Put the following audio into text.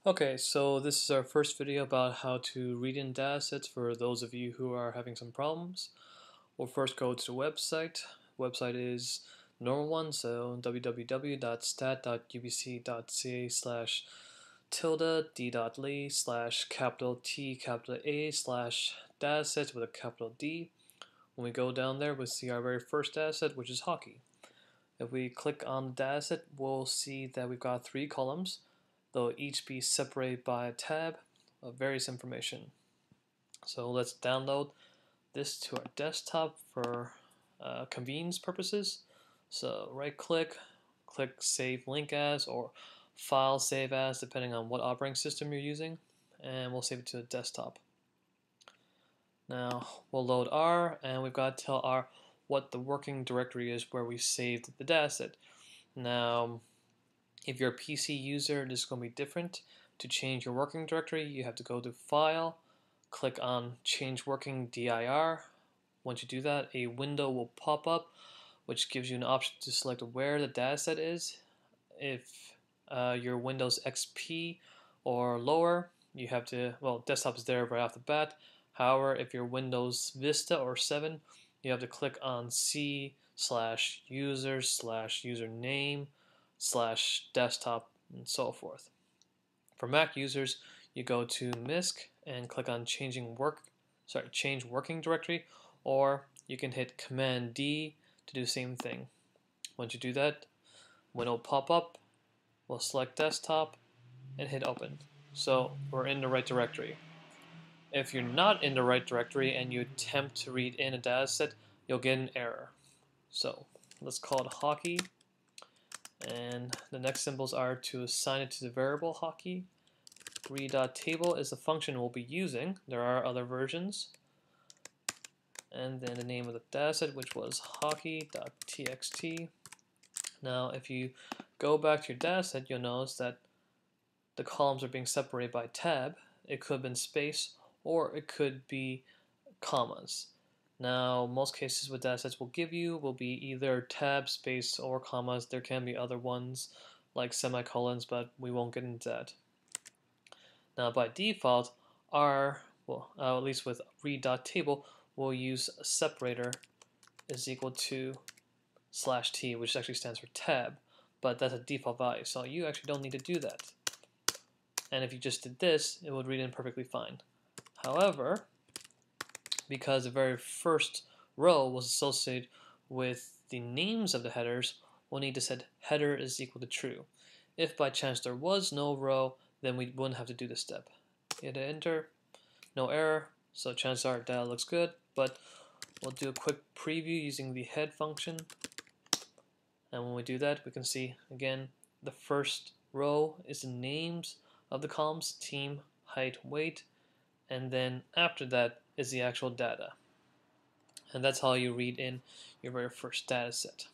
Okay, so this is our first video about how to read in datasets for those of you who are having some problems. We'll first go to the website. Website is the normal one, so www.stat.ubc.ca/tilde d.ly/capital T A/datasets with a capital D. When we go down there, we'll see our very first dataset, which is hockey. If we click on the dataset, we'll see that we've got 3 columns. They'll each be separated by a tab of various information. So let's download this to our desktop for convenience purposes. So right click, click Save Link As or File Save As depending on what operating system you're using, and we'll save it to the desktop. Now we'll load R, and we've got to tell R what the working directory is where we saved the dataset. Now if you're a PC user, this is going to be different. To change your working directory, you have to go to File, click on Change Working DIR. Once you do that, a window will pop up which gives you an option to select where the dataset is. If you're Windows XP or lower, you have to, well, desktop is there right off the bat. However, if you're Windows Vista or 7, you have to click on C/user/username/desktop and so forth. For Mac users, you go to MISC and click on change working directory, or you can hit Command D to do the same thing. Once you do that, window will pop up, we'll select desktop and hit open. So we're in the right directory. If you're not in the right directory and you attempt to read in a dataset, you'll get an error. So let's call it hockey, and the next symbols are to assign it to the variable hockey. Read.table is the function we'll be using. There are other versions. And then the name of the dataset, which was hockey.txt. Now if you go back to your dataset, you'll notice that the columns are being separated by tab. It could have been space, or it could be commas. Now most cases with datasets will be either tab, space, or commas. There can be other ones like semicolons, but we won't get into that. Now by default, at least with read.table, we'll use a separator is equal to /t, which actually stands for tab, but that's a default value, so you actually don't need to do that. And if you just did this, it would read in perfectly fine. However, because the very first row was associated with the names of the headers, we'll need to set header is equal to true. If by chance there was no row, then we wouldn't have to do this step. Hit enter, no error, so chances are data looks good, but we'll do a quick preview using the head function. And when we do that, we can see again the first row is the names of the columns, team, height, weight, and then after that is the actual data. And that's how you read in your very first data set.